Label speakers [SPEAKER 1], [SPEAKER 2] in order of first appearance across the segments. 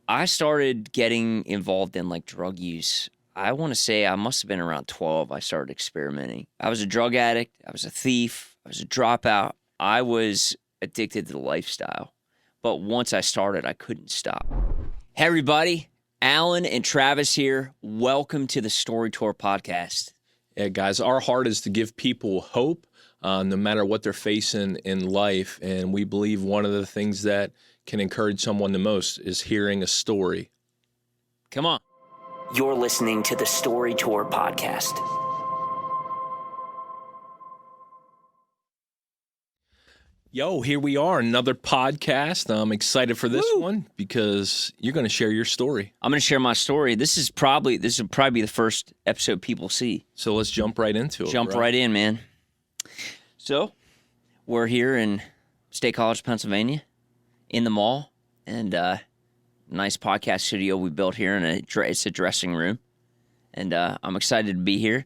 [SPEAKER 1] I started getting involved in like drug use. I want to say I must have been around 12. I started experimenting. I was a drug addict. I was a thief. I was a dropout. I was addicted to the lifestyle. But once I started, I couldn't stop. Hey, everybody. Allan and Travis here. Welcome to the Story Tour podcast.
[SPEAKER 2] Yeah, guys, our heart is to give people hope no matter what they're facing in life. And we believe one of the things that can encourage someone the most is hearing a story.
[SPEAKER 1] Come on. You're listening to the Story Tour podcast.
[SPEAKER 2] Yo, here we are, another podcast. I'm excited for this one because you're going to share your story.
[SPEAKER 1] I'm going to share my story. This will probably be the first episode people see.
[SPEAKER 2] So let's jump right into it.
[SPEAKER 1] Jump right in, man. So we're here in State College, Pennsylvania, in the mall, and nice podcast studio we built here, and it's a dressing room, and I'm excited to be here.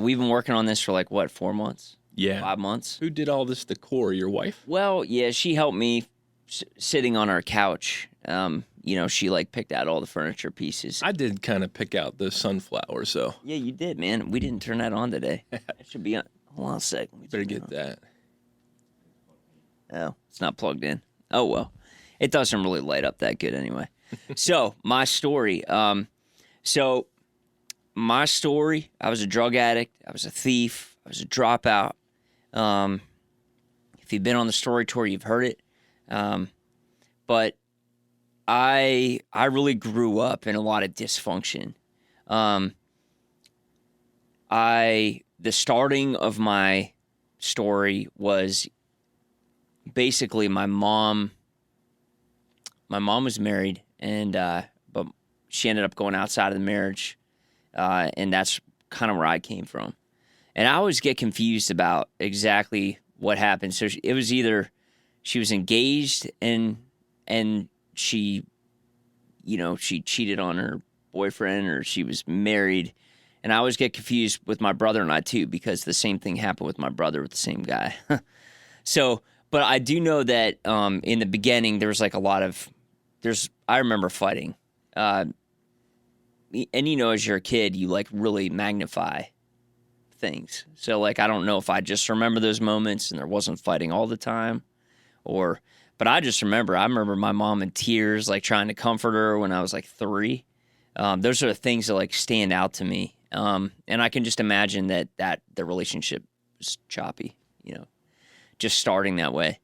[SPEAKER 1] We've been working on this for 4 months?
[SPEAKER 2] Yeah.
[SPEAKER 1] 5 months.
[SPEAKER 2] Who did all this decor? Your wife?
[SPEAKER 1] Well, yeah, she helped me sitting on our couch. She picked out all the furniture pieces.
[SPEAKER 2] I did kind of pick out the sunflowers, so.
[SPEAKER 1] Yeah, you did, man. We didn't turn that on today. It should be on. Hold on a sec.
[SPEAKER 2] Better get that.
[SPEAKER 1] Oh, it's not plugged in. Oh, well. It doesn't really light up that good anyway. So, my story. I was a drug addict. I was a thief. I was a dropout. If you've been on the Story Tour, you've heard it. But I really grew up in a lot of dysfunction. The starting of my story was basically my mom was married, and but she ended up going outside of the marriage, and that's kind of where I came from. And I always get confused about exactly what happened. So it was either she was engaged and she cheated on her boyfriend, or she was married. And I always get confused with my brother and I too, because the same thing happened with my brother with the same guy. But I do know that in the beginning there was I remember fighting. And as you're a kid, you really magnify things. So I don't know if I just remember those moments and there wasn't fighting all the time, but I just remember my mom in tears, trying to comfort her when I was 3. Those are the things that stand out to me. And I can just imagine that the relationship was choppy, just starting that way.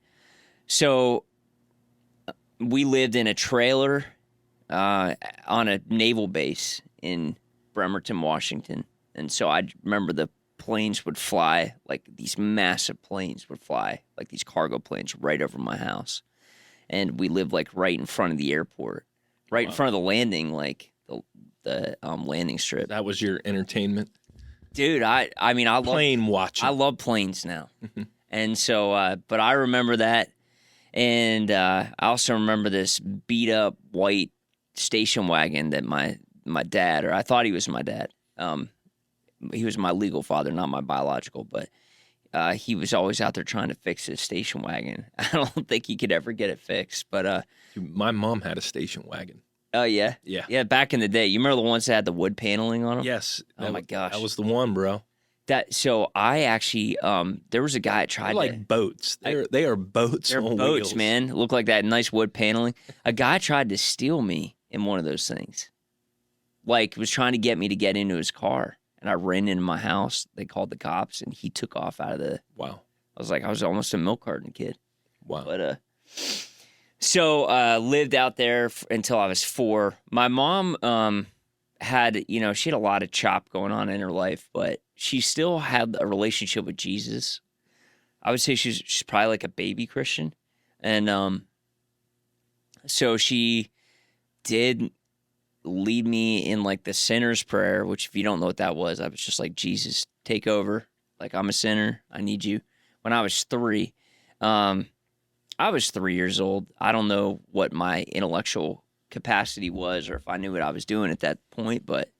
[SPEAKER 1] So we lived in a trailer on a naval base in Bremerton, Washington. And so I remember the planes would fly, these massive planes would fly, these cargo planes right over my house. And we lived right in front of the airport, right in front of the landing, the landing strip.
[SPEAKER 2] That was your entertainment?
[SPEAKER 1] Dude, I love
[SPEAKER 2] plane watching.
[SPEAKER 1] I love planes now. And so, but I remember that. And I also remember this beat up white station wagon that my dad, or I thought he was my dad. He was my legal father, not my biological, but he was always out there trying to fix his station wagon. I don't think he could ever get it fixed, but
[SPEAKER 2] Dude, my mom had a station wagon.
[SPEAKER 1] Oh, yeah?
[SPEAKER 2] Yeah.
[SPEAKER 1] Yeah, back in the day. You remember the ones that had the wood paneling on them?
[SPEAKER 2] Yes.
[SPEAKER 1] Oh, my gosh.
[SPEAKER 2] That was the one, bro.
[SPEAKER 1] So I actually, there was a guy that tried
[SPEAKER 2] They're boats. They are boats.
[SPEAKER 1] They're
[SPEAKER 2] on
[SPEAKER 1] boats,
[SPEAKER 2] wheels.
[SPEAKER 1] man. Look like that nice wood paneling. A guy tried to steal me in one of those things. Was trying to get me to get into his car. And I ran into my house. They called the cops, and he took off out of the...
[SPEAKER 2] Wow.
[SPEAKER 1] I was almost a milk carton kid.
[SPEAKER 2] Wow.
[SPEAKER 1] But, lived out there until I was 4. My mom had, she had a lot of chop going on in her life, but she still had a relationship with Jesus. I would say she's probably a baby Christian. And so she did lead me in the sinner's prayer, which if you don't know what that was, I was just Jesus, take over. I'm a sinner. I need you. When I was 3, I was 3 years old. I don't know what my intellectual capacity was or if I knew what I was doing at that point, but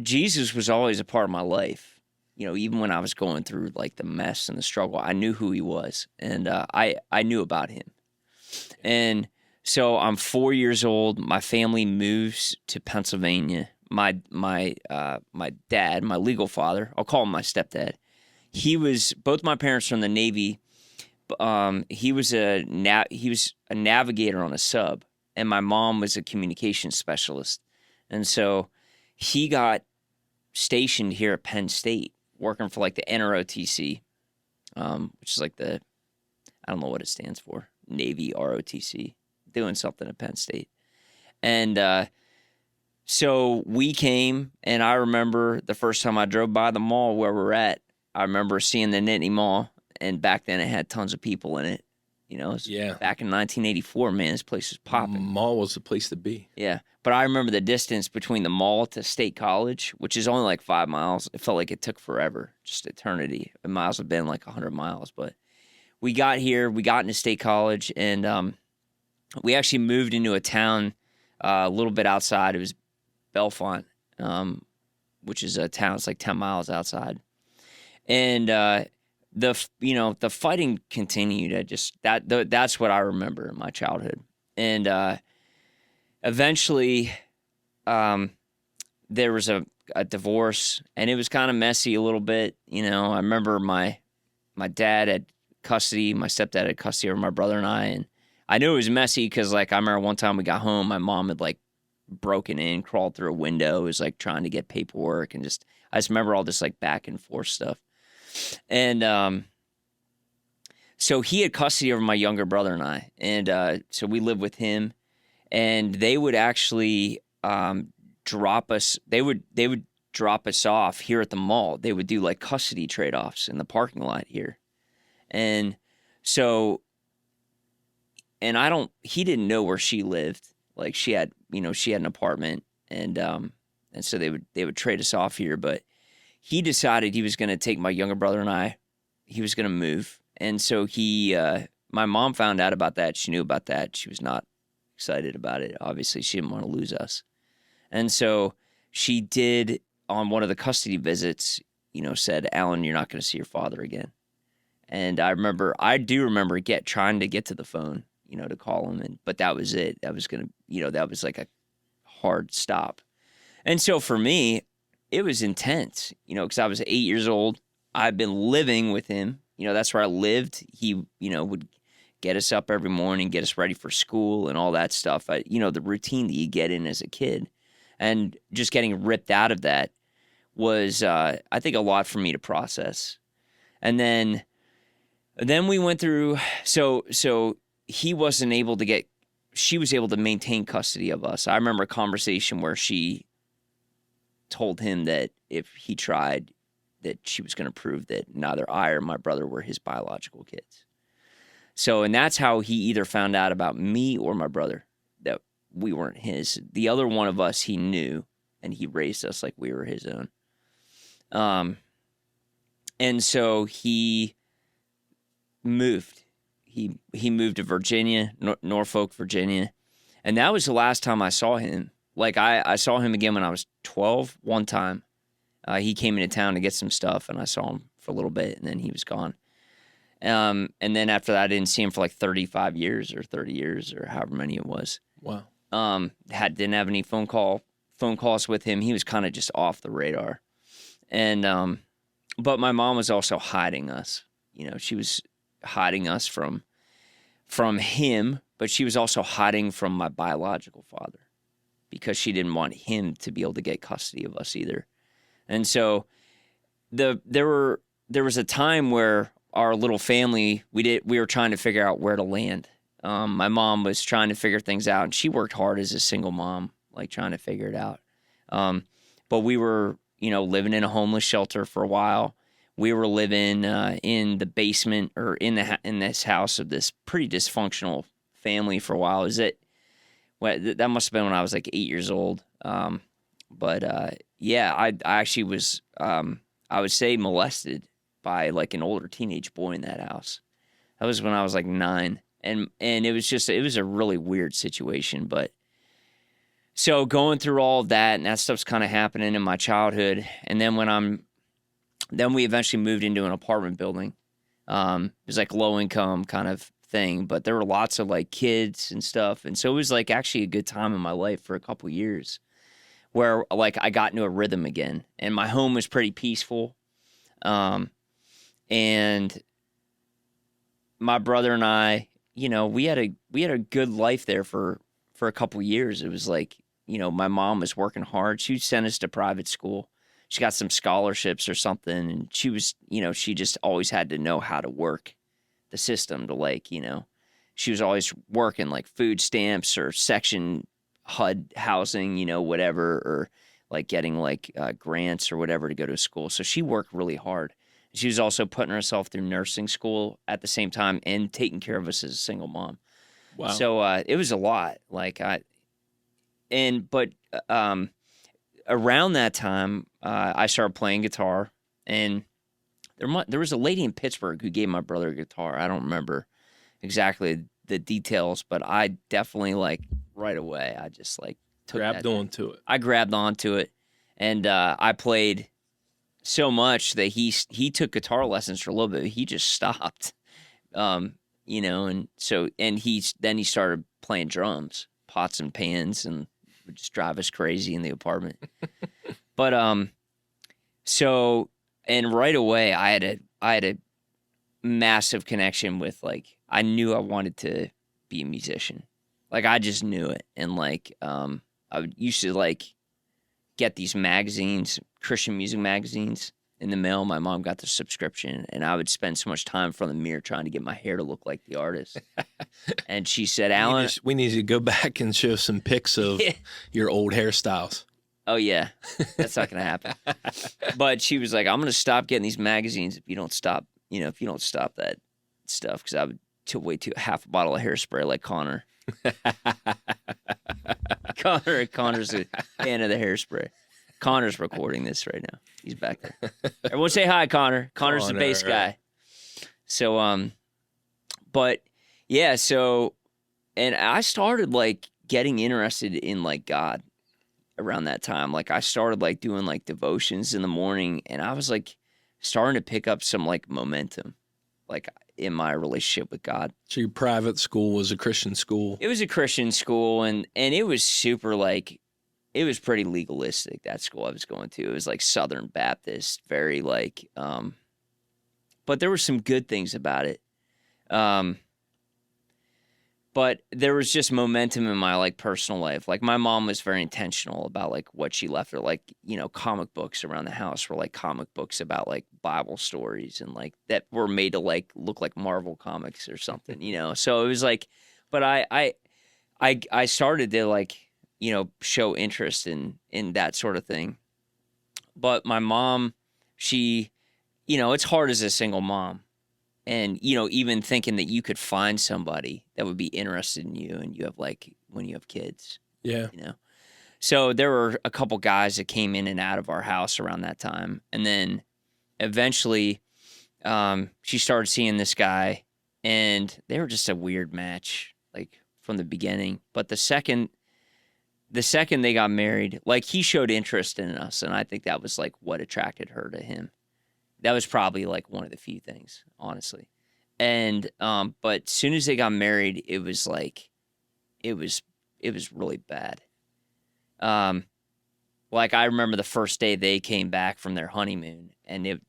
[SPEAKER 1] Jesus was always a part of my life. Even when I was going through the mess and the struggle, I knew who he was, and I knew about him. And So I'm 4 years old. My family moves to Pennsylvania. My dad, my legal father, I'll call him my stepdad. Both my parents are in the Navy. He was a navigator on a sub, and my mom was a communications specialist. And so he got stationed here at Penn State, working for like the NROTC, which is like I don't know what it stands for, Navy ROTC, doing something at Penn State. And so we came, and I remember the first time I drove by the mall where we're at, I remember seeing the Nittany Mall, and back then it had tons of people in it. You know, back in 1984, man, this place was popping.
[SPEAKER 2] Mall was the place to be.
[SPEAKER 1] Yeah, but I remember the distance between the mall to State College, which is only like 5 miles. It felt like it took forever, just eternity. The miles have been like 100 miles, but we got here, we got into State College, and we actually moved into a town a little bit outside. It was Bellefonte, which is a town. It's like 10 miles outside. And the fighting continued. That's what I remember in my childhood. And eventually there was a divorce, and it was kind of messy a little bit. You know, I remember my dad had custody, my stepdad had custody over my brother and and I knew it was messy because, like, I remember one time we got home, my mom had like broken in, crawled through a window, was like trying to get paperwork, and I just remember all this like back and forth stuff. And so he had custody over my younger brother and I, and so we lived with him, and they would actually drop us. They would drop us off here at the mall. They would do like custody trade-offs in the parking lot here, and so. And he didn't know where she lived. Like she had an apartment, and so they would trade us off here. But he decided he was going to take my younger brother and I. He was going to move, and so my mom found out about that. She knew about that. She was not excited about it. Obviously, she didn't want to lose us, and so she did on one of the custody visits. Said, "Alan, you're not going to see your father again." And I do remember trying to get to the phone. To call him, but that was it. That was that was like a hard stop. And so for me, it was intense, because I was 8 years old. I've been living with him. That's where I lived. He, would get us up every morning, get us ready for school and all that stuff. The routine that you get in as a kid, and just getting ripped out of that was, I think, a lot for me to process. And then we went through, so he wasn't able to she was able to maintain custody of us. I remember a conversation where she told him that if he tried, that she was going to prove that neither I or my brother were his biological kids. So, and that's how he either found out about me or my brother, that we weren't his. The other one of us he knew, and he raised us like we were his own. And so he moved. He moved to Virginia, Norfolk, Virginia. And that was the last time I saw him. Like, I saw him again when I was 12 one time. He came into town to get some stuff, and I saw him for a little bit, and then he was gone. And then after that, I didn't see him for like 35 years or 30 years or however many it was.
[SPEAKER 2] Wow.
[SPEAKER 1] Didn't have any phone calls with him. He was kind of just off the radar. And but my mom was also hiding us. She was hiding us from him, but she was also hiding from my biological father because she didn't want him to be able to get custody of us either. And so there was a time where our little family, we were trying to figure out where to land. My mom was trying to figure things out, and she worked hard as a single mom, like trying to figure it out. But we were, living in a homeless shelter for a while. We were living in the basement or in this house of this pretty dysfunctional family for a while. That must have been when I was like 8 years old. Yeah, I actually was, I would say, molested by like an older teenage boy in that house. That was when I was like 9. And it was a really weird situation. But so going through all of that, and that stuff's kind of happening in my childhood. And then then we eventually moved into an apartment building. It was like low income kind of thing, but there were lots of like kids and stuff. And so it was like actually a good time in my life for a couple years where like I got into a rhythm again and my home was pretty peaceful. And my brother and I, you know, we had a good life there for a couple years. It was like, you know, my mom was working hard. She sent us to private school. She got some scholarships or something. And she was, you know, she just always had to know how to work the system to like, you know, she was always working like food stamps or section HUD housing, you know, whatever, or like getting like grants or whatever to go to school. So she worked really hard. She was also putting herself through nursing school at the same time and taking care of us as a single mom.
[SPEAKER 2] Wow.
[SPEAKER 1] So it was a lot. Like around that time, I started playing guitar, and there was a lady in Pittsburgh who gave my brother a guitar. I don't remember exactly the details, but I definitely like right away. I just like
[SPEAKER 2] grabbed onto it.
[SPEAKER 1] I grabbed onto it, and I played so much that he took guitar lessons for a little bit. He just stopped, you know, and so he started playing drums, pots and pans, and would just drive us crazy in the apartment. But so and right away I had a massive connection with like I knew I wanted to be a musician. Like I just knew it, and like I used to like get these magazines, Christian music magazines in the mail. My mom got the subscription, and I would spend so much time in front of the mirror trying to get my hair to look like the artist. And she said, Alan,
[SPEAKER 2] we need to go back and show some pics of your old hairstyles.
[SPEAKER 1] Oh yeah, that's not going to happen. But she was like, I'm going to stop getting these magazines if you don't stop, you know, if you don't stop that stuff. Cause I would half a bottle of hairspray like Connor. Connor's a fan of the hairspray. Connor's recording this right now. He's back there. Everyone say hi, Connor. Connor's the bass guy. So, but yeah, so, and I started like getting interested in like God around that time. Like I started like doing like devotions in the morning, and I was like starting to pick up some like momentum, like in my relationship with God.
[SPEAKER 2] So your private school was a Christian school?
[SPEAKER 1] It was a Christian school, and it was super like, it was pretty legalistic, that school I was going to. It was like Southern Baptist, very like, but there were some good things about it. But there was just momentum in my like personal life. Like my mom was very intentional about like what she left her, like, you know, comic books around the house were like comic books about like Bible stories and like that were made to like look like Marvel comics or something, you know? So it was like, but I started to like, you know, show interest in that sort of thing. But my mom, she, you know, it's hard as a single mom. And, you know, even thinking that you could find somebody that would be interested in you, and you have like, when you have kids.
[SPEAKER 2] Yeah.
[SPEAKER 1] You know? So there were a couple guys that came in and out of our house around that time. And then eventually she started seeing this guy, and they were just a weird match, like from the beginning. But the second they got married, like he showed interest in us. And I think that was like what attracted her to him. That was probably like one of the few things, honestly. And but as soon as they got married, it was like it was really bad. Like I remember the first day they came back from their honeymoon, and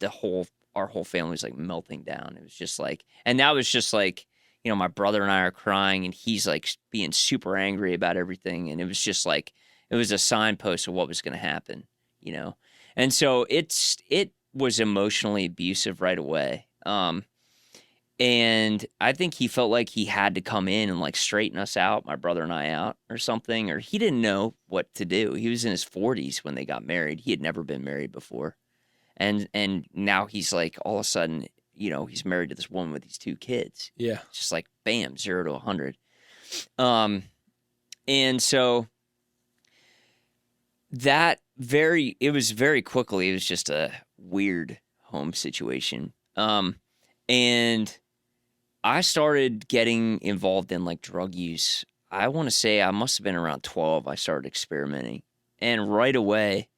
[SPEAKER 1] our whole family was like melting down. It was just like, and that was just like, you know, my brother and I are crying, and he's like being super angry about everything, and it was just like it was a signpost of what was going to happen, you know. And so it was emotionally abusive right away. And I think he felt like he had to come in and like straighten us out, my brother and I out or something, or he didn't know what to do. He was in his 40s when they got married. He had never been married before. And now he's like, all of a sudden, you know, he's married to this woman with these 2 kids.
[SPEAKER 2] Yeah.
[SPEAKER 1] Just like, bam, 0 to 100. And so it was very quickly, it was just a weird home situation. And I started getting involved in like drug use. I want to say I must have been around 12. I started experimenting, and right away,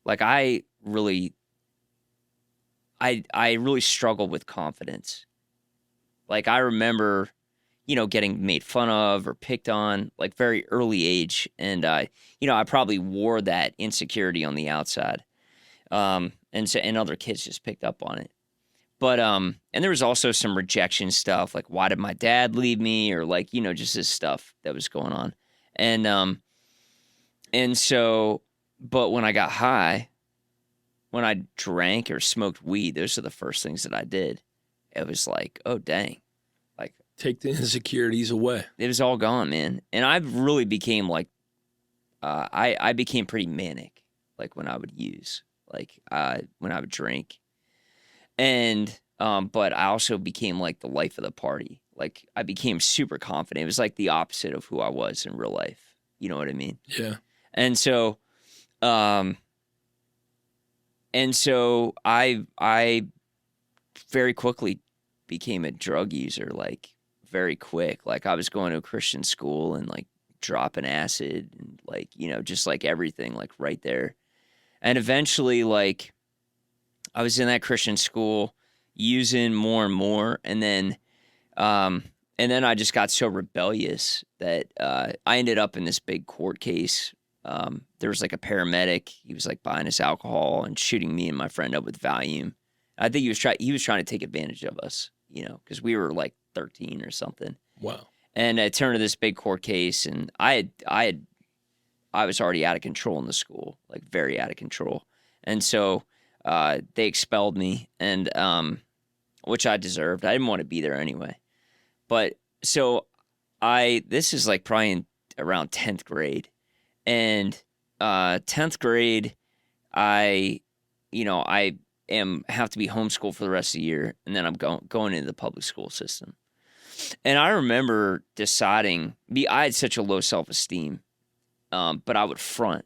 [SPEAKER 1] like I really struggled with confidence. Like I remember, getting made fun of or picked on, like very early age. And, I probably wore that insecurity on the outside. And other kids just picked up on it. But, and there was also some rejection stuff, like, why did my dad leave me? Or like, just this stuff that was going on. And so, but when I got high, when I drank or smoked weed, those are the first things that I did. It was like, oh, dang. Like,
[SPEAKER 2] take the insecurities away.
[SPEAKER 1] It was all gone, man. And I really became like, I became pretty manic, like when I would use, like when I would drink. And, but I also became like the life of the party. Like I became super confident. It was like the opposite of who I was in real life. You know what I mean?
[SPEAKER 2] Yeah.
[SPEAKER 1] And so, I very quickly became a drug user, like very quick. Like I was going to a Christian school and like dropping acid and like, just like everything, like right there. And eventually, like I was in that Christian school using more and more. And then I just got so rebellious that I ended up in this big court case. There was like a paramedic. He was like buying us alcohol and shooting me and my friend up with Valium. I think he was trying to take advantage of us, because we were like 13 or something.
[SPEAKER 2] Wow.
[SPEAKER 1] And it turned to this big court case, and I was already out of control in the school, like very out of control. And so they expelled me, and which I deserved. I didn't want to be there anyway. But so this is like probably around 10th grade. And 10th grade, I have to be homeschooled for the rest of the year, and then I'm going into the public school system. And I remember deciding, I had such a low self-esteem, but I would front,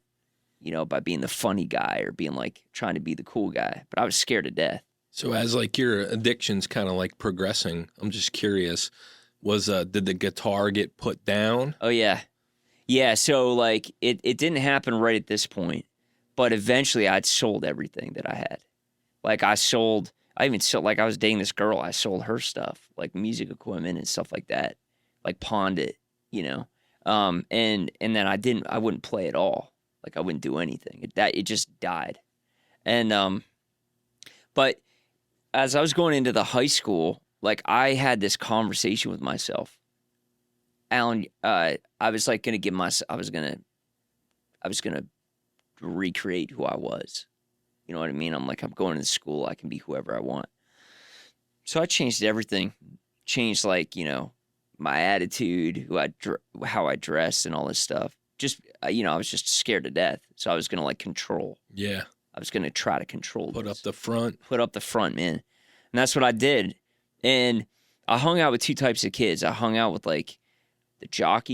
[SPEAKER 1] by being the funny guy or being like trying to be the cool guy. But I was scared to death.
[SPEAKER 2] So as like your addiction's kind of like progressing, I'm just curious, did the guitar get put down?
[SPEAKER 1] Oh yeah. Yeah, so like it didn't happen right at this point, but eventually I'd sold everything that I had. Like I even sold, like I was dating this girl, I sold her stuff, like music equipment and stuff like that, like pawned it, and then I wouldn't play at all. Like I wouldn't do anything. It just died. And, but as I was going into the high school, like I had this conversation with myself. Allan, I was like going to I was going to recreate who I was. You know what I mean? I'm going to school. I can be whoever I want. So I changed everything. Changed like, my attitude, how I dressed and all this stuff. Just, I was just scared to death. So I was going to like control.
[SPEAKER 2] Yeah.
[SPEAKER 1] I was going to try to control
[SPEAKER 2] Put
[SPEAKER 1] this.
[SPEAKER 2] up the front.
[SPEAKER 1] Put up the front, man. And that's what I did. And I hung out with two types of kids. I hung out with like the jock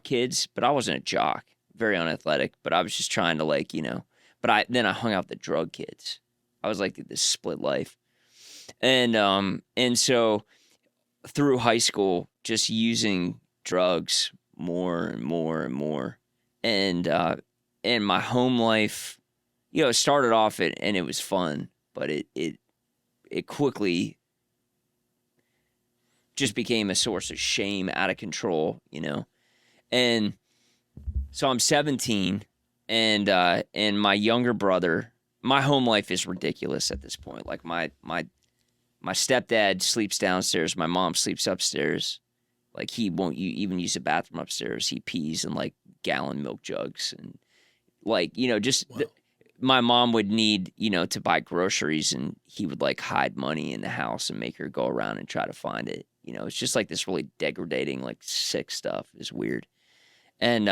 [SPEAKER 1] kids, but I wasn't a jock, very unathletic, but I was just trying to like, but I hung out with the drug kids. I was like this split life. And so through high school, just using drugs more and more and more. And my home life, it started off and it was fun, but it quickly just became a source of shame, out of control, And so I'm 17, and my younger brother, my home life is ridiculous at this point. Like my stepdad sleeps downstairs, my mom sleeps upstairs. Like he won't even use the bathroom upstairs. He pees in like gallon milk jugs, and like
[SPEAKER 2] Wow.
[SPEAKER 1] My mom would need to buy groceries, and he would like hide money in the house and make her go around and try to find it. It's just like this really degrading, like sick stuff. It's weird. And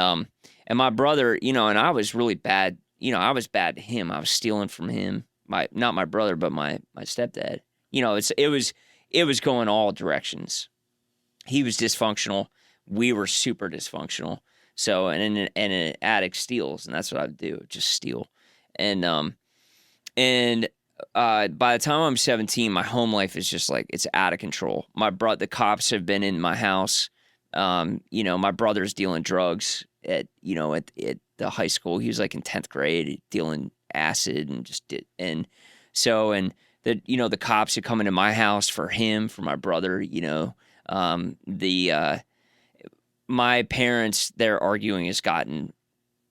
[SPEAKER 1] my brother, and I was really bad. I was bad to him. I was stealing from him. Not my brother, but my stepdad. It was going all directions. He was dysfunctional. We were super dysfunctional. So, and an addict steals, and that's what I would do, just steal. And by the time I'm 17, my home life is just like, it's out of control. The cops have been in my house. My brother's dealing drugs at the high school. He was like in 10th grade dealing acid the cops had come into my house for my brother, My parents, their arguing has gotten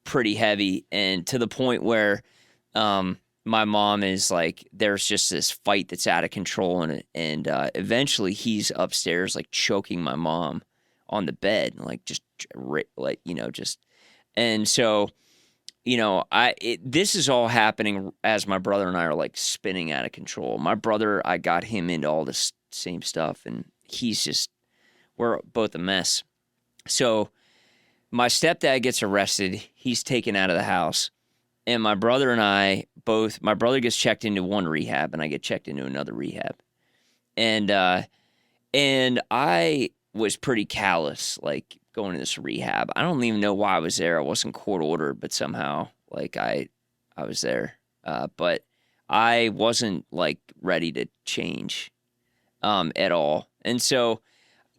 [SPEAKER 1] pretty heavy, and to the point where my mom is like, there's just this fight that's out of control, and eventually he's upstairs like choking my mom on the bed, and like just like just, and so this is all happening as my brother and I are like spinning out of control. My brother, I got him into all this same stuff, and we're both a mess. So my stepdad gets arrested. He's taken out of the house. And my brother and I my brother gets checked into one rehab, and I get checked into another rehab. And I was pretty callous, like, going to this rehab. I don't even know why I was there. I wasn't court ordered, but somehow, like, I was there. But I wasn't, like, ready to change at all. And so,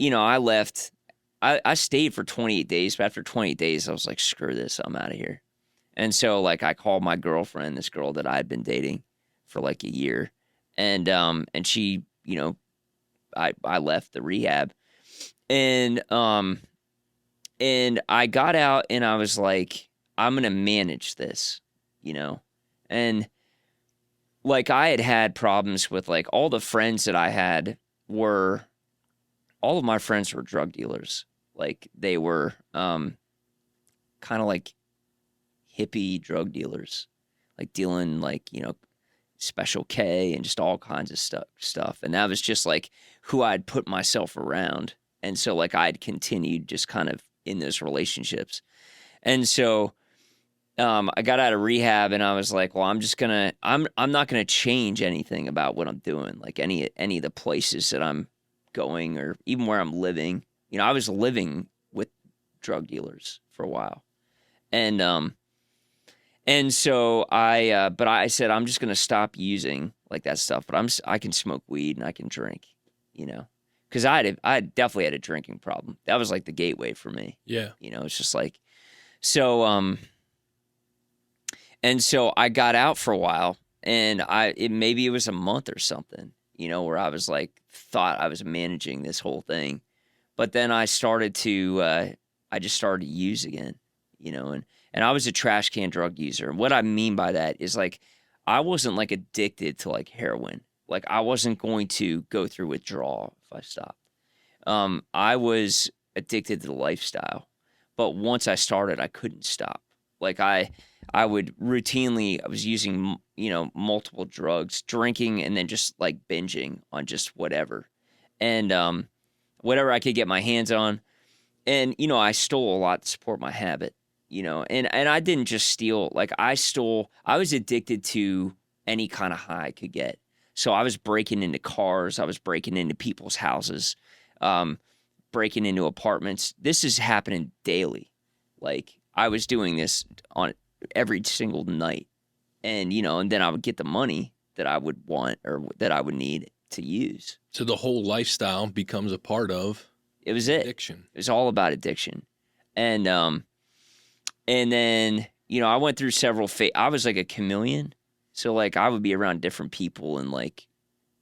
[SPEAKER 1] I left. I stayed for 28 days, but after 28 days, I was like, screw this, I'm out of here. And so, like, I called my girlfriend, this girl that I had been dating for like a year, and she, I left the rehab, and I got out, and I was like, I'm gonna manage this, and like I had problems with like all the friends that I had all of my friends were drug dealers. Like they were kind of like hippie drug dealers, like dealing like, Special K and just all kinds of stuff. And that was just like who I'd put myself around. And so like I'd continued just kind of in those relationships. And so I got out of rehab, and I was like, well, I'm not gonna change anything about what I'm doing, like any of the places that I'm going or even where I'm living. I was living with drug dealers for a while. And so but I said, I'm just going to stop using like that stuff, but I can smoke weed and I can drink, because I definitely had a drinking problem. That was like the gateway for me.
[SPEAKER 2] Yeah.
[SPEAKER 1] It's just like, so, and so I got out for a while, and maybe it was a month or something, where I was like, thought I was managing this whole thing. But then I started to, I just started to use again, and I was a trash can drug user. And what I mean by that is like, I wasn't like addicted to like heroin. Like I wasn't going to go through withdrawal if I stopped. I was addicted to the lifestyle, but once I started, I couldn't stop. Like I would routinely, I was using, multiple drugs, drinking, and then just like binging on just whatever. And whatever I could get my hands on. And, I stole a lot to support my habit, and I didn't just steal. Like I was addicted to any kind of high I could get. So I was breaking into cars. I was breaking into people's houses, breaking into apartments. This is happening daily. Like I was doing this on every single night. And, and then I would get the money that I would want or that I would need to use.
[SPEAKER 2] So the whole lifestyle becomes a part of
[SPEAKER 1] it.
[SPEAKER 2] Addiction.
[SPEAKER 1] It was all about addiction. And then, I went through several I was like a chameleon. So like I would be around different people and like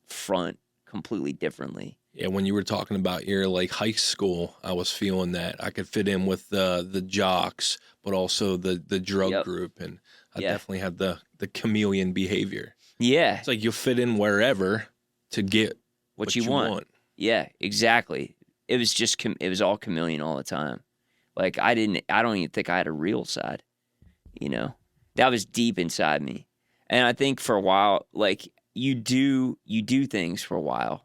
[SPEAKER 1] front completely differently.
[SPEAKER 2] Yeah, when you were talking about your like high school, I was feeling that I could fit in with the jocks, but also the drug group, and I definitely had the chameleon behavior.
[SPEAKER 1] Yeah,
[SPEAKER 2] it's like you'll fit in wherever to get what you want.
[SPEAKER 1] Yeah, exactly. It was just it was all chameleon all the time. Like I don't even think I had a real side. That was deep inside me, and I think for a while, like you do things for a while.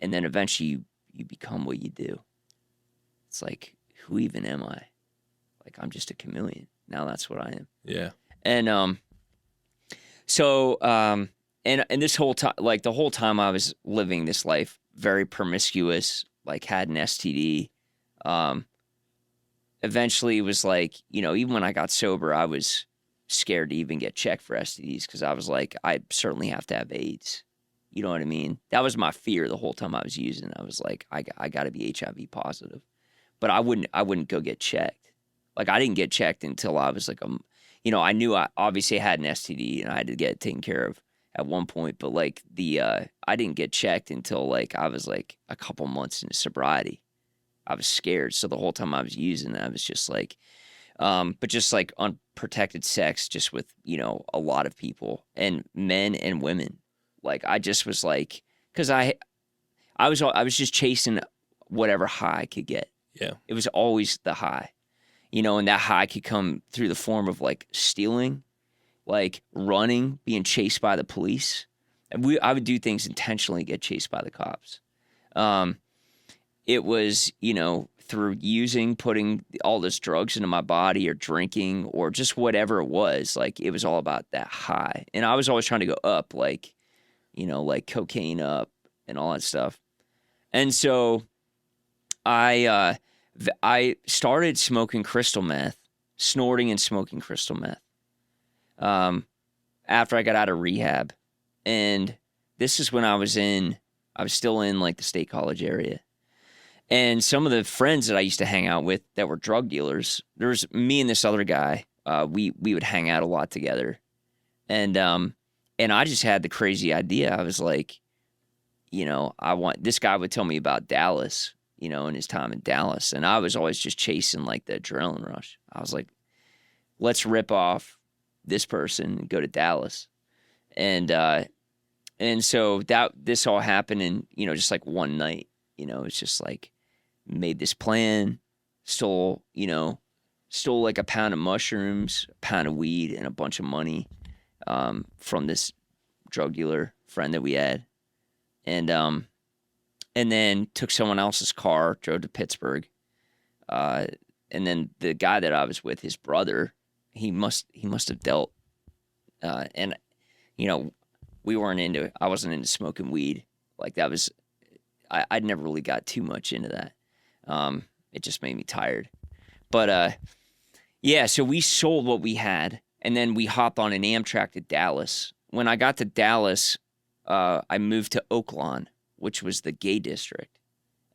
[SPEAKER 1] And then eventually you become what you do. It's like, who even am I? Like, I'm just a chameleon. Now that's what I am.
[SPEAKER 2] Yeah.
[SPEAKER 1] And so and this whole time, like the whole time I was living this life, very promiscuous, like had an STD. Eventually it was like, even when I got sober, I was scared to even get checked for STDs because I was like, I certainly have to have AIDS. You know what I mean? That was my fear the whole time I was using. I was like, I got to be HIV positive, but I wouldn't go get checked. Like I didn't get checked until I was like, I knew I obviously had an STD and I had to get it taken care of at one point, but like I didn't get checked until like I was like a couple months into sobriety. I was scared, so the whole time I was using, I was just like, but just like unprotected sex, just with a lot of people and men and women. Like I just was like, because I was just chasing whatever high I could get.
[SPEAKER 2] Yeah.
[SPEAKER 1] It was always the high, and that high could come through the form of like stealing, like running, being chased by the police. And I would do things intentionally to get chased by the cops. It was, through putting all this drugs into my body or drinking or just whatever it was. Like it was all about that high. And I was always trying to go up, like, like cocaine up and all that stuff. And so I started smoking crystal meth, snorting and smoking crystal meth, after I got out of rehab. And this is when I was still in like the State College area. And some of the friends that I used to hang out with that were drug dealers, there was me and this other guy, we would hang out a lot together. And I just had the crazy idea. I was like, this guy would tell me about Dallas, and his time in Dallas. And I was always just chasing like the adrenaline rush. I was like, let's rip off this person and go to Dallas. And so this all happened in, just like one night. It's just like made this plan, stole like a pound of mushrooms, a pound of weed, and a bunch of money from this drug dealer friend that we had. And then took someone else's car, drove to Pittsburgh. And then the guy that I was with, his brother, he must have dealt. And I wasn't into smoking weed. Like that was, I'd never really got too much into that. It just made me tired. But yeah, so we sold what we had, and then we hopped on an Amtrak to Dallas. When I got to Dallas, I moved to Oaklawn, which was the gay district.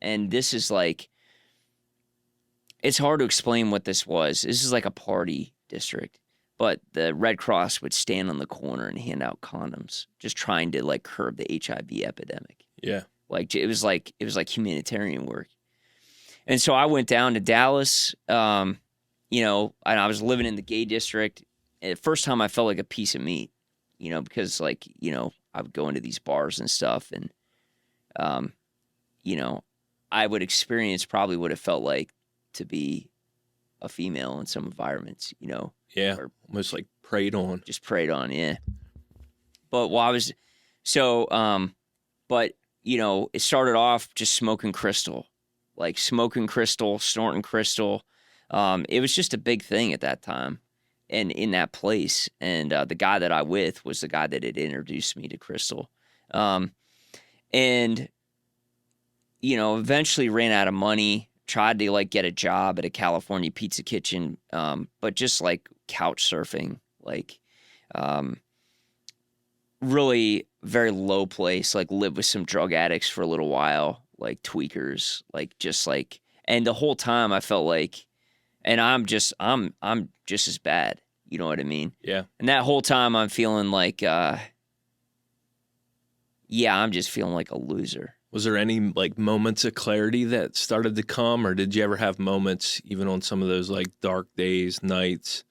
[SPEAKER 1] And this is like, it's hard to explain what this was. This is like a party district. But the Red Cross would stand on the corner and hand out condoms, just trying to like curb the HIV epidemic.
[SPEAKER 2] Yeah.
[SPEAKER 1] Like it was like humanitarian work. And so I went down to Dallas, and I was living in the gay district. And the first time I felt like a piece of meat, because like, I would go into these bars and stuff, and I would experience probably what it felt like to be a female in some environments,
[SPEAKER 2] Yeah, almost like preyed on.
[SPEAKER 1] Just preyed on, yeah. But it started off just smoking crystal, snorting crystal. It was just a big thing at that time and in that place. And the guy that I with was the guy that had introduced me to crystal. Eventually ran out of money, tried to get a job at a California pizza kitchen, but just couch surfing, really very low place, lived with some drug addicts for a little while, tweakers, and the whole time I felt and I'm just as bad, you know what I mean?
[SPEAKER 2] Yeah.
[SPEAKER 1] And that whole time I'm feeling I'm just feeling like a loser.
[SPEAKER 2] Was there any moments of clarity that started to come, or did you ever have moments even on some of those dark days, nights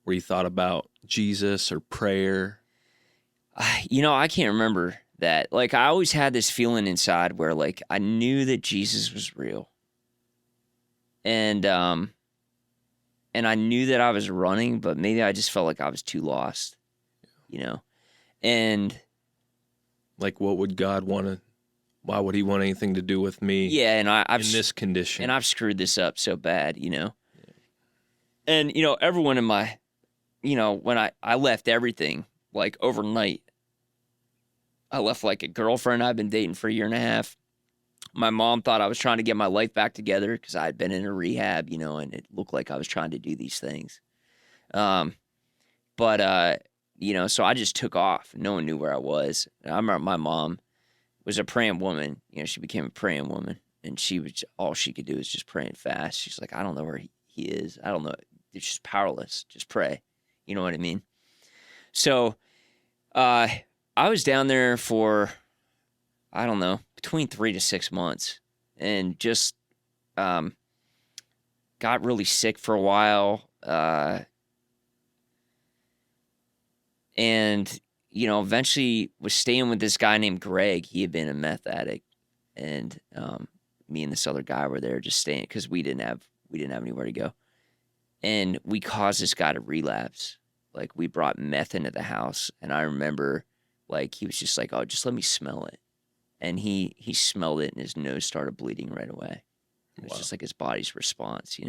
[SPEAKER 2] where you thought about Jesus or prayer?
[SPEAKER 1] I can't remember that. I always had this feeling inside where I knew that Jesus was real. And I knew that I was running, but maybe I just felt like I was too lost, and
[SPEAKER 2] what would God want to, why would he want anything to do with me?
[SPEAKER 1] Yeah. And I've
[SPEAKER 2] in this condition,
[SPEAKER 1] and I've screwed this up so bad, Yeah. And, everyone in my, when I left everything overnight, I left a girlfriend I've been dating for a year and a half. My mom thought I was trying to get my life back together because I had been in a rehab, and it looked like I was trying to do these things. So I just took off. No one knew where I was. I remember my mom was a praying woman. She became a praying woman, and all she could do is just praying fast. She's like, I don't know where he is. I don't know. It's just powerless. Just pray. You know what I mean? So, I I was down there for, I don't know, between 3 to 6 months, and just got really sick for a while. And, eventually was staying with this guy named Greg. He had been a meth addict. And me and this other guy were there just staying because we didn't have anywhere to go. And we caused this guy to relapse. Like, we brought meth into the house. And I remember, like, he was just like, oh, just let me smell it. And he smelled it and his nose started bleeding right away. It was just like his body's response,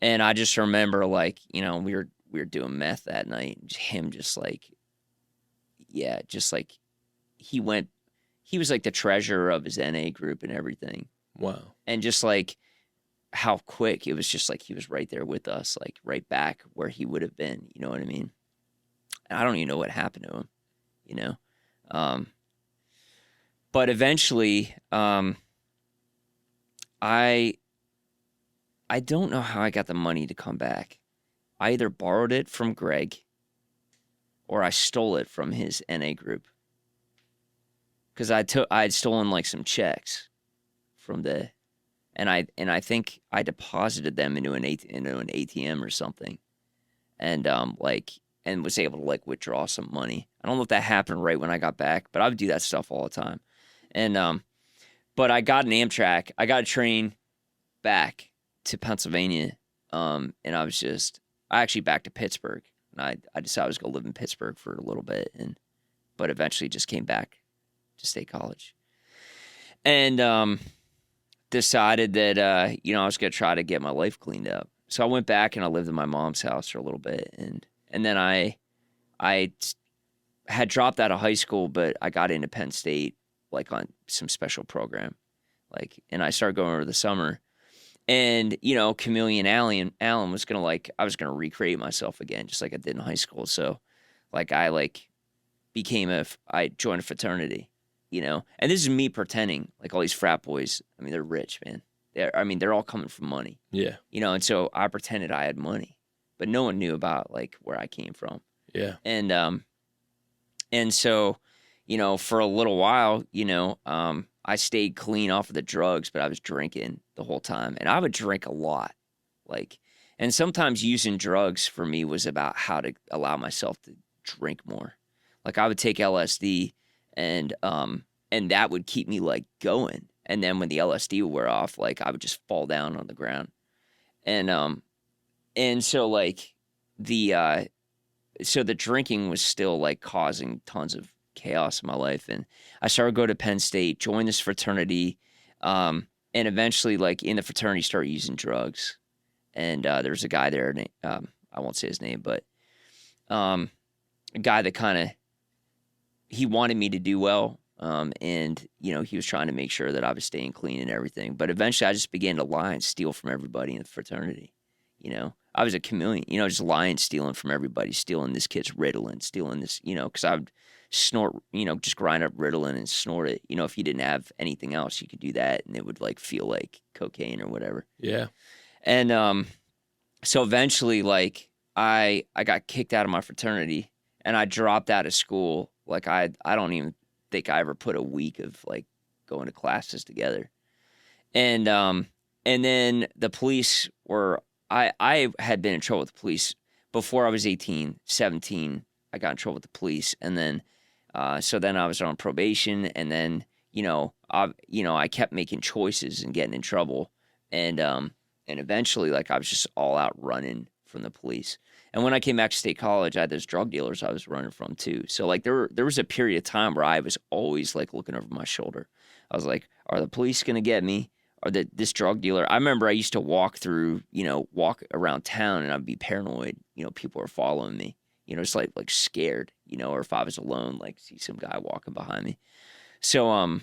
[SPEAKER 1] And I just remember, like, we were doing meth that night, and him just like, he was like the treasurer of his NA group and everything.
[SPEAKER 2] Wow.
[SPEAKER 1] And just like how quick, it was just like he was right there with us, like right back where he would have been, you know what I mean? And I don't even know what happened to him, But eventually, I don't know how I got the money to come back. I either borrowed it from Greg or I stole it from his NA group. Because I had stolen like some checks from and I think I deposited them into an ATM or something, and and was able to like withdraw some money. I don't know if that happened right when I got back, but I would do that stuff all the time. And but I got an Amtrak. I got a train back to Pennsylvania, and I actually back to Pittsburgh. And I decided I was going to live in Pittsburgh for a little bit, but eventually just came back to State College. And decided that, I was going to try to get my life cleaned up. So I went back and I lived in my mom's house for a little bit. And then I had dropped out of high school, but I got into Penn State, like on some special program. And I started going over the summer. And, Chameleon Allen was going to I was going to recreate myself again, just like I did in high school. So I joined a fraternity, and this is me pretending like all these frat boys. I mean, they're rich, man. They're all coming from money.
[SPEAKER 2] Yeah.
[SPEAKER 1] And so I pretended I had money, but no one knew about like where I came from.
[SPEAKER 2] Yeah.
[SPEAKER 1] And so, for a little while, I stayed clean off of the drugs, but I was drinking the whole time, and I would drink a lot. And sometimes using drugs for me was about how to allow myself to drink more. Like, I would take LSD, and that would keep me like going. And then when the LSD would wear off, like, I would just fall down on the ground. And so like the drinking was still like causing tons of chaos in my life. And I started to go to Penn State, join this fraternity, and eventually, like, in the fraternity, started using drugs. And there was a guy there, I won't say his name, but a guy that he wanted me to do well. And, he was trying to make sure that I was staying clean and everything. But eventually I just began to lie and steal from everybody in the fraternity. I was a chameleon, just lying, stealing from everybody, stealing this kid's Ritalin, stealing this, because I would snort, just grind up Ritalin and snort it. If you didn't have anything else, you could do that and it would like feel like cocaine or whatever.
[SPEAKER 2] Yeah.
[SPEAKER 1] And so eventually, like, I got kicked out of my fraternity and I dropped out of school. Like, I don't even think I ever put a week of like going to classes together. And then the police were, I had been in trouble with the police before I was 18, 17. I got in trouble with the police. And then, so then I was on probation, and then, I kept making choices and getting in trouble. And eventually, like, I was just all out running from the police. And when I came back to State College, I had those drug dealers I was running from too. So like there was a period of time where I was always like looking over my shoulder. I was like, are the police going to get me? Or this drug dealer? I remember I used to walk around town, and I'd be paranoid. People were following me, just like scared, or if I was alone, like see some guy walking behind me. So I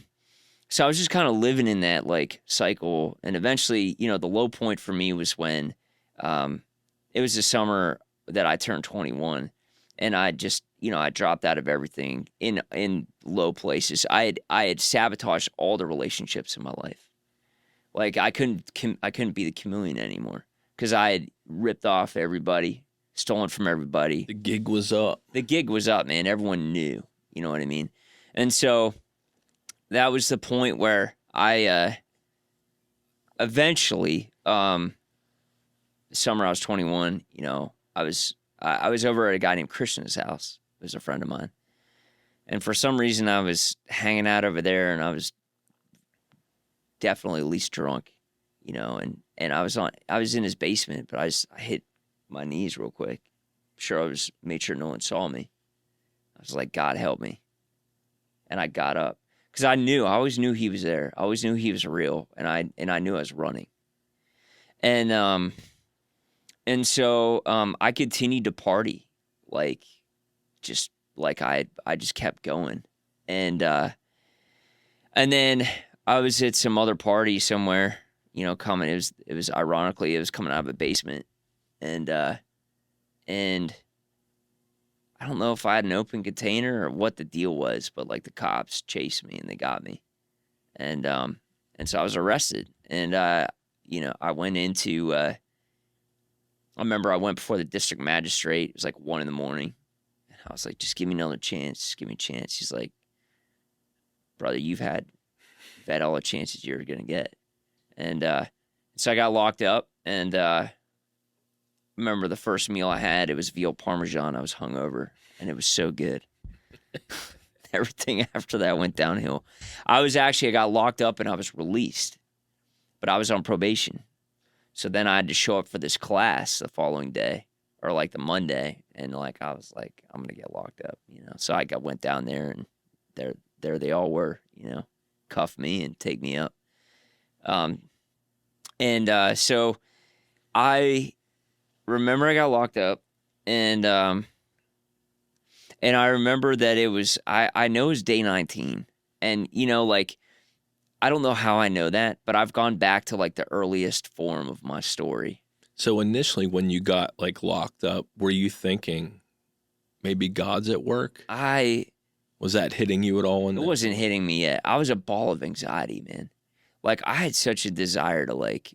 [SPEAKER 1] was just kind of living in that like cycle. And eventually, the low point for me was when it was the summer that I turned 21, and I just, I dropped out of everything in low places. I had sabotaged all the relationships in my life. Like, I couldn't be the chameleon anymore because I had ripped off everybody, stolen from everybody.
[SPEAKER 2] The gig was up.
[SPEAKER 1] The gig was up, man. Everyone knew. You know what I mean? And so that was the point where I eventually, summer I was 21, you know, I was over at a guy named Christian's house. He was a friend of mine. And for some reason I was hanging out over there, and I was definitely least drunk, you know, and I was in his basement, but I hit my knees real quick. Made sure no one saw me. I was like, God help me. And I got up because I always knew he was there. I always knew he was real, and I knew I was running. And so I continued to party, like, just like I just kept going. And then I was at some other party somewhere, you know, it was ironically, it was coming out of a basement. And I don't know if I had an open container or what the deal was, but like the cops chased me and they got me. And so I was arrested. And you know, I went into I remember I went before the district magistrate. It was like 1 a.m. And I was like, just give me another chance. Just give me a chance. He's like, brother, you've had all the chances you're going to get. And so I got locked up. And I remember the first meal I had, it was veal parmesan. I was hungover, and it was so good. Everything after that went downhill. I got locked up and I was released, but I was on probation. So then I had to show up for this class the following day, or like the Monday, and like I was like, I'm gonna get locked up, you know. So I went down there, and there they all were, you know, cuff me and take me up. So I remember I got locked up, and I remember that it was I know it was day 19, and you know, like, I don't know how I know that, but I've gone back to like the earliest form of my story.
[SPEAKER 2] So initially when you got like locked up, were you thinking maybe God's at work? Was that hitting you at all?
[SPEAKER 1] It wasn't hitting me yet. I was a ball of anxiety, man. Like, I had such a desire to like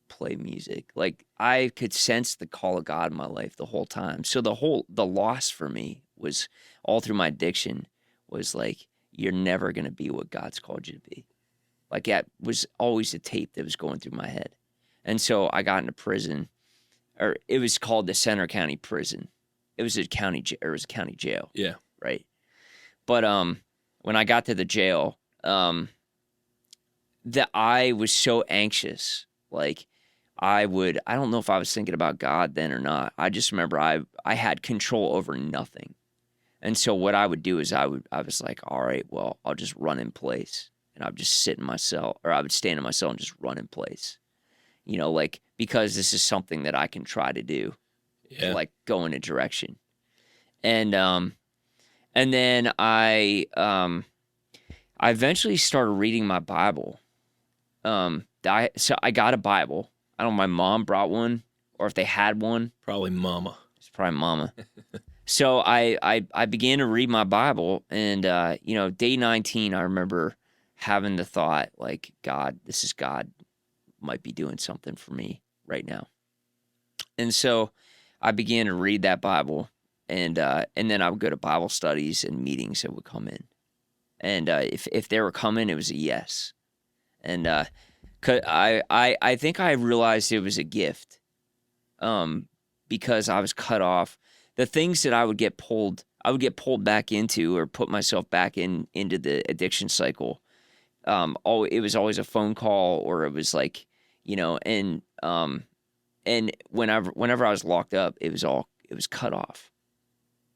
[SPEAKER 1] play music. Like, I could sense the call of God in my life the whole time. So the loss for me was all through my addiction was like, you're never going to be what God's called you to be. Like, that was always the tape that was going through my head. And so I got into prison, or it was called the Center County Prison. It was a county jail.
[SPEAKER 2] Yeah.
[SPEAKER 1] Right. But when I got to the jail, that I was so anxious. Like, I don't know if I was thinking about God then or not. I just remember I had control over nothing. And so what I would do is I was like, all right, well, I'll just run in place. And I would just sit in my cell, or I would stand in my cell and just run in place. You know, like, because this is something that I can try to do.
[SPEAKER 2] Yeah.
[SPEAKER 1] Like, go in a direction. And then I eventually started reading my Bible. So I got a Bible. I don't know if my mom brought one, or if they had one.
[SPEAKER 2] Probably mama.
[SPEAKER 1] It's probably mama. So I began to read my Bible, and you know, day 19, I remember having the thought, like, God might be doing something for me right now. And so I began to read that Bible, and then I would go to Bible studies and meetings that would come in. And if they were coming, it was a yes. And I think I realized it was a gift, because I was cut off. The things that I would get pulled back into, or put myself back into the addiction cycle. It was always a phone call, or it was like, you know, and whenever I was locked up, it was cut off.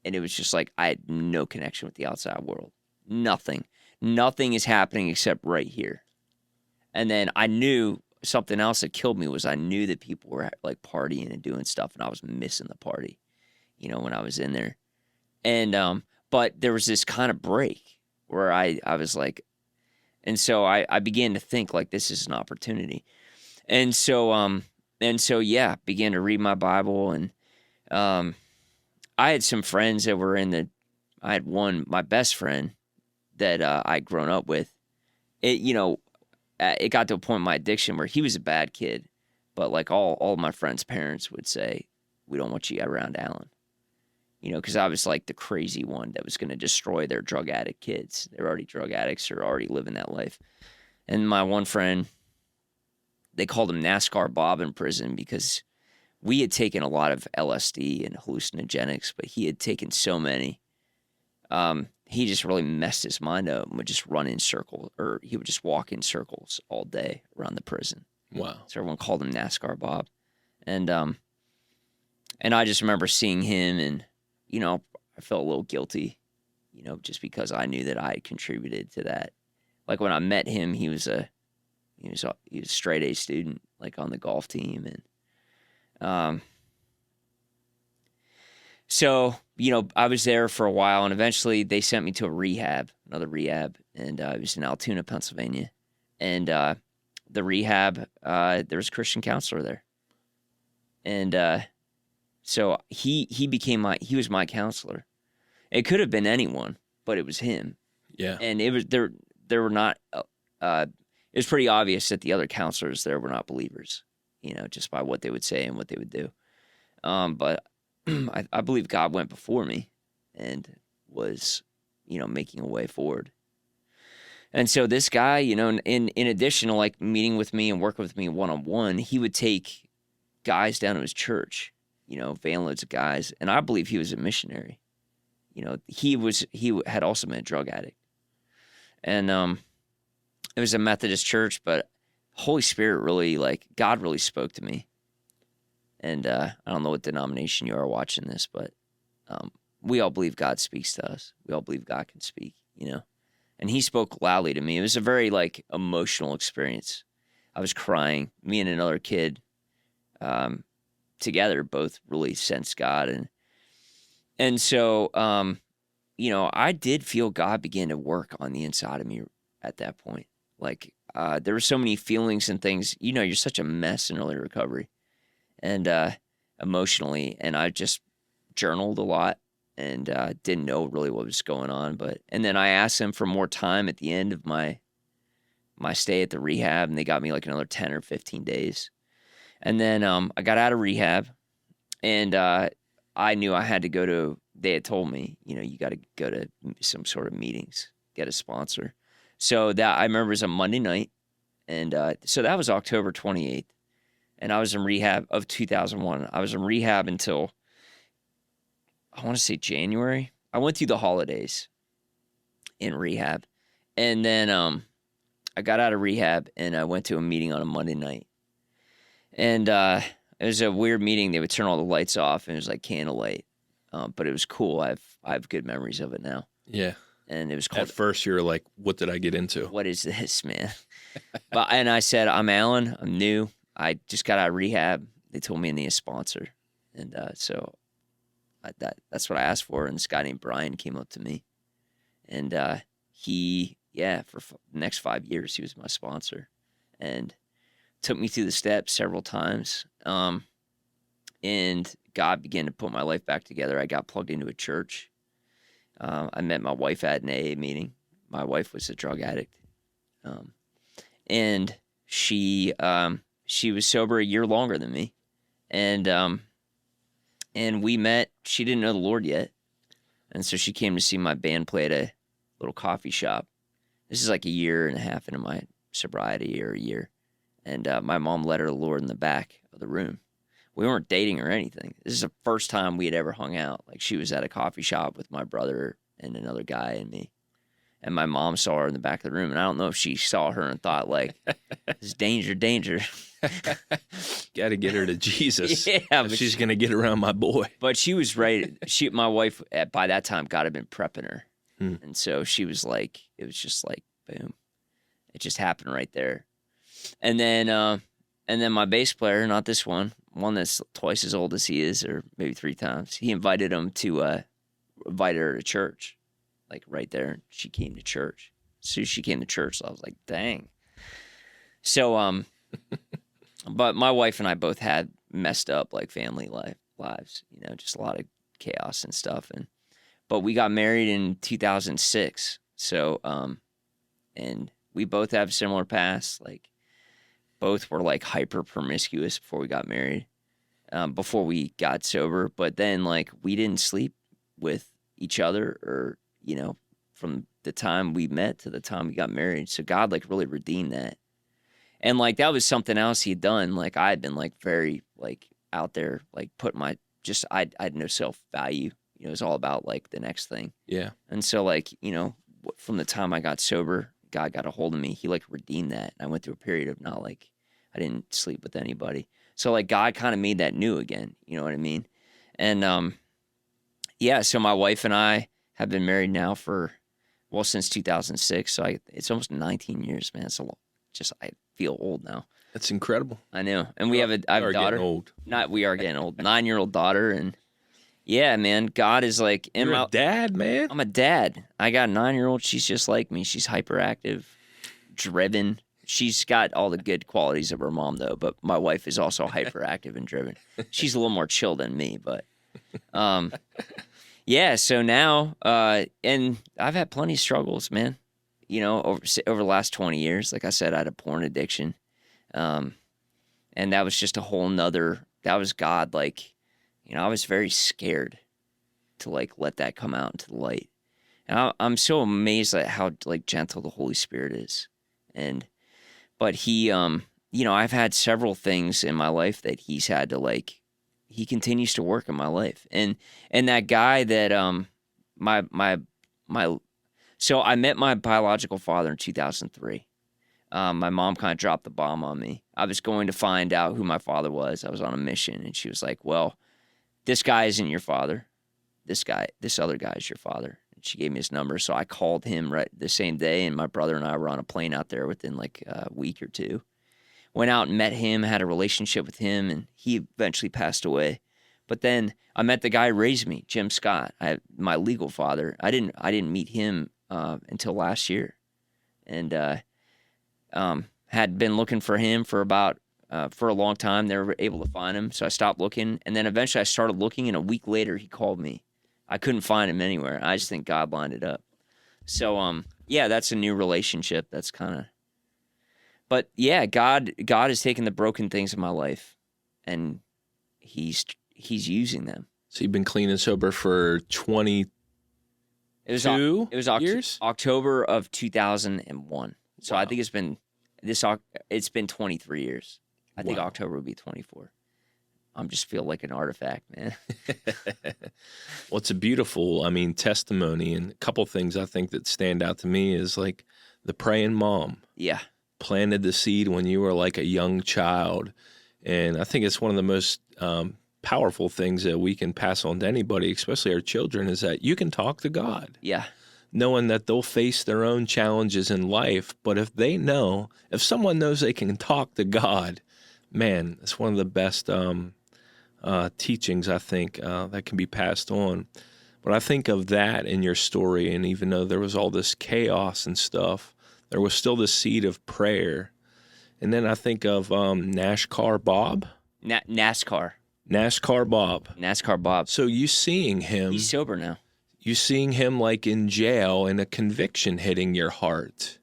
[SPEAKER 1] And it was just like, I had no connection with the outside world. Nothing is happening except right here. And then I knew something else that killed me was I knew that people were like partying and doing stuff, and I was missing the party, you know, when I was in there. And, but there was this kind of break where I was like, and so I began to think, like, this is an opportunity. And so, yeah, began to read my Bible. And I had some friends that were I had my best friend that I'd grown up with. It got to a point in my addiction where he was a bad kid, but like all of my friends' parents would say, we don't want you around Allan. because I was like the crazy one that was going to destroy their drug addict kids. They're already drug addicts or already living that life. And my one friend, they called him NASCAR Bob in prison because we had taken a lot of LSD and hallucinogenics, but he had taken so many. He just really messed his mind up and would just run in circles, or he would just walk in circles all day around the prison.
[SPEAKER 2] Wow.
[SPEAKER 1] So everyone called him NASCAR Bob. And I just remember seeing him, and, I felt a little guilty, just because I knew that I had contributed to that. Like when I met him, he was a straight A student, like on the golf team. And, so, I was there for a while, and eventually they sent me to another rehab, and it was in Altoona, Pennsylvania. And the rehab, there was a Christian counselor there. And so he was my counselor. It could have been anyone, but it was him.
[SPEAKER 2] Yeah.
[SPEAKER 1] And it was there were not it was pretty obvious that the other counselors there were not believers, just by what they would say and what they would do. But I believe God went before me and was, making a way forward. And so this guy, in addition to like meeting with me and working with me one-on-one, he would take guys down to his church, van loads of guys. And I believe he was a missionary. He had also been a drug addict. And it was a Methodist church, but Holy Spirit really, God really spoke to me. And I don't know what denomination you are watching this, but we all believe God speaks to us. We all believe God can speak, And he spoke loudly to me. It was a very, emotional experience. I was crying. Me and another kid together both really sensed God. And so, I did feel God begin to work on the inside of me at that point. There were so many feelings and things. You're such a mess in early recovery. And emotionally, and I just journaled a lot and didn't know really what was going on. And then I asked them for more time at the end of my stay at the rehab, and they got me another 10 or 15 days. And then I got out of rehab, and I knew I had to go to. They had told me, you got to go to some sort of meetings, get a sponsor. So that I remember it was a Monday night, and so that was October 28th. And I was in rehab of 2001. I was in rehab until, I want to say January. I went through the holidays in rehab. And then I got out of rehab, and I went to a meeting on a Monday night. And it was a weird meeting. They would turn all the lights off, and it was like candlelight. But it was cool. I have good memories of it now.
[SPEAKER 2] Yeah.
[SPEAKER 1] And it was called.
[SPEAKER 2] At first, you were like, what did I get into?
[SPEAKER 1] What is this, man? And I said, I'm Allan. I'm new. I just got out of rehab. They told me I need a sponsor. And so that's what I asked for. And this guy named Brian came up to me. And for the next 5 years, he was my sponsor. And took me through the steps several times. And God began to put my life back together. I got plugged into a church. I met my wife at an AA meeting. My wife was a drug addict. And she was sober a year longer than me. And we met. She didn't know the Lord yet. And so she came to see my band play at a little coffee shop. This is like a year and a half into my sobriety, or a year. And my mom led her to the Lord in the back of the room. We weren't dating or anything. This is the first time we had ever hung out. She was at a coffee shop with my brother and another guy and me. And my mom saw her in the back of the room. And I don't know if she saw her and thought, this danger.
[SPEAKER 2] Got to get her to Jesus.
[SPEAKER 1] Yeah.
[SPEAKER 2] But she's going to get around my boy.
[SPEAKER 1] But she was ready. My wife, by that time, God had been prepping her. And so she was it was just boom. It just happened right there. And then my bass player, not this one that's twice as old as he is, or maybe 3 times, he invited her to church, right there. She came to church. So she came to church. So I was like, dang. So, but my wife and I both had messed up family lives, just a lot of chaos and stuff. But we got married in 2006. So, and we both have similar pasts. Both were hyper promiscuous before we got married, before we got sober. But then we didn't sleep with each other, or from the time we met to the time we got married. So God like really redeemed that. And like that was something else he had done. Like I had been like very like out there, like put my I had no self-value. It was all about like the next thing.
[SPEAKER 2] Yeah.
[SPEAKER 1] And so like, from the time I got sober, God got a hold of me. He like redeemed that. I went through a period of not like, I didn't sleep with anybody. So like God kind of made that new again. You know what I mean? And yeah, so my wife and I have been married now since 2006. So it's almost 19 years, man. It's a lot. I feel old now.
[SPEAKER 2] That's incredible.
[SPEAKER 1] I know. And I have a daughter.
[SPEAKER 2] Getting old.
[SPEAKER 1] We are getting old. 9-year-old daughter. And yeah, man, God is like...
[SPEAKER 2] You're a dad, man?
[SPEAKER 1] I'm a dad. I got a 9-year-old. She's just like me. She's hyperactive, driven. She's got all the good qualities of her mom, though. But my wife is also hyperactive and driven. She's a little more chill than me, but... yeah, so now... and I've had plenty of struggles, man. Over the last 20 years, like I said, I had a porn addiction. And that was just a whole nother, that was God. Like, I was very scared to like, let that come out into the light. And I'm so amazed at how like gentle the Holy Spirit is. But he, I've had several things in my life that he's had to like, he continues to work in my life. And that guy that, so I met my biological father in 2003. My mom kind of dropped the bomb on me. I was going to find out who my father was. I was on a mission, and she was like, well, this guy isn't your father. This other guy is your father. And she gave me his number, so I called him right the same day, and my brother and I were on a plane out there within like a week or two. Went out and met him, had a relationship with him, and he eventually passed away. But then I met the guy who raised me, Jim Scott, my legal father. I didn't meet him until last year, and had been looking for him for a long time. Never able to find him, so I stopped looking. And then eventually I started looking, and a week later he called me. I couldn't find him anywhere. I just think God lined it up. So yeah, that's a new relationship. That's kind of, but yeah, God has taken the broken things in my life, and he's using them.
[SPEAKER 2] So you've been clean and sober for 22 years?
[SPEAKER 1] October of 2001. So wow. I think it's been 23 years. I think October would be 24. I'm just feel like an artifact, man.
[SPEAKER 2] Well, it's a beautiful, testimony. And a couple things I think that stand out to me is like the praying mom.
[SPEAKER 1] Yeah.
[SPEAKER 2] Planted the seed when you were like a young child. And I think it's one of the most powerful things that we can pass on to anybody, especially our children, is that you can talk to God.
[SPEAKER 1] Yeah.
[SPEAKER 2] Knowing that they'll face their own challenges in life. But if someone knows they can talk to God, man, it's one of the best teachings, I think, that can be passed on. But I think of that in your story, and even though there was all this chaos and stuff, there was still the seed of prayer. And then I think of NASCAR Bob. NASCAR Bob. So you seeing him.
[SPEAKER 1] He's sober now.
[SPEAKER 2] You seeing him like in jail and a conviction hitting your heart.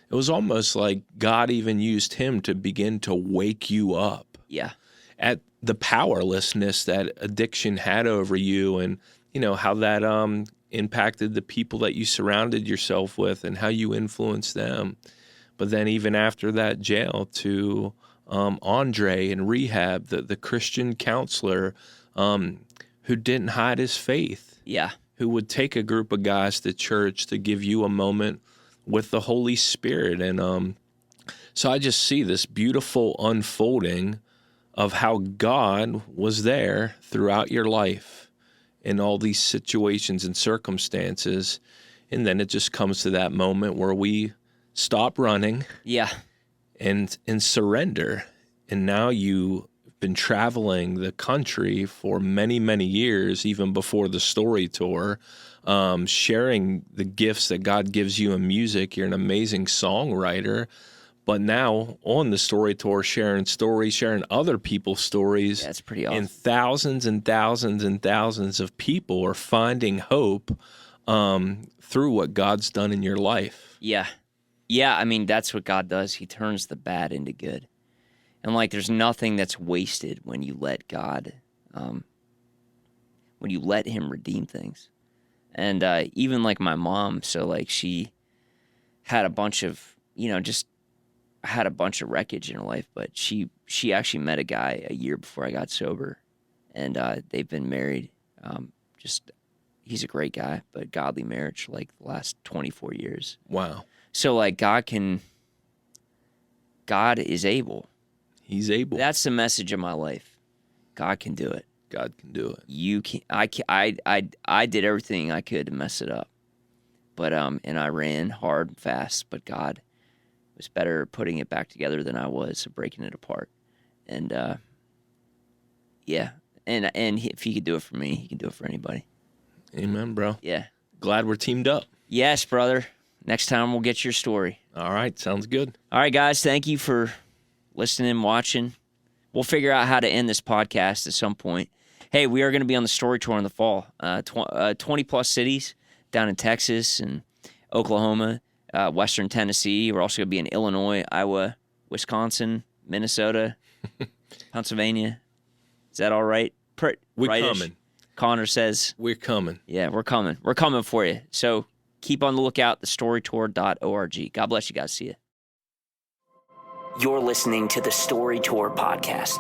[SPEAKER 2] It was almost like God even used him to begin to wake you up.
[SPEAKER 1] Yeah.
[SPEAKER 2] At the powerlessness that addiction had over you, and how that impacted the people that you surrounded yourself with and how you influenced them. But then even after that jail to Andre in rehab, the Christian counselor who didn't hide his faith.
[SPEAKER 1] Yeah.
[SPEAKER 2] Who would take a group of guys to church to give you a moment with the Holy Spirit. And so I just see this beautiful unfolding of how God was there throughout your life in all these situations and circumstances. And then it just comes to that moment where we stop running.
[SPEAKER 1] Yeah.
[SPEAKER 2] And surrender. And now you've been traveling the country for many, many years, even before the Story Tour, sharing the gifts that God gives you in music. You're an amazing songwriter. But now on the Story Tour, sharing stories, sharing other people's stories.
[SPEAKER 1] That's pretty awesome.
[SPEAKER 2] And thousands and thousands and thousands of people are finding hope through what God's done in your life.
[SPEAKER 1] Yeah. Yeah, that's what God does. He turns the bad into good. And like there's nothing that's wasted when you let God, when you let him redeem things. And even like my mom, so like she had a bunch of, just had a bunch of wreckage in her life, but she actually met a guy a year before I got sober, and they've been married. He's a great guy, but godly marriage like the last 24 years.
[SPEAKER 2] Wow.
[SPEAKER 1] So like God is able.
[SPEAKER 2] He's able.
[SPEAKER 1] That's the message of my life. God can do it.
[SPEAKER 2] God can do it.
[SPEAKER 1] You can. I did everything I could to mess it up, but and I ran hard and fast. But God was better at putting it back together than I was at breaking it apart. And yeah, and if He could do it for me, He can do it for anybody.
[SPEAKER 2] Amen, bro.
[SPEAKER 1] Yeah.
[SPEAKER 2] Glad we're teamed up.
[SPEAKER 1] Yes, brother. Next time we'll get your story.
[SPEAKER 2] All right, sounds good.
[SPEAKER 1] All right, guys. Thank you for listening and watching. We'll figure out how to end this podcast at some point. Hey, we are going to be on the Story Tour in the fall. 20-plus cities down in Texas and Oklahoma, Western Tennessee. We're also going to be in Illinois, Iowa, Wisconsin, Minnesota, Pennsylvania. Is that all right?
[SPEAKER 2] We're
[SPEAKER 1] Right-ish.
[SPEAKER 2] coming.
[SPEAKER 1] Connor says.
[SPEAKER 2] We're coming.
[SPEAKER 1] Yeah, we're coming. We're coming for you. So keep on the lookout, thestorytour.org. God bless you guys. See you. You're listening to the Story Tour podcast.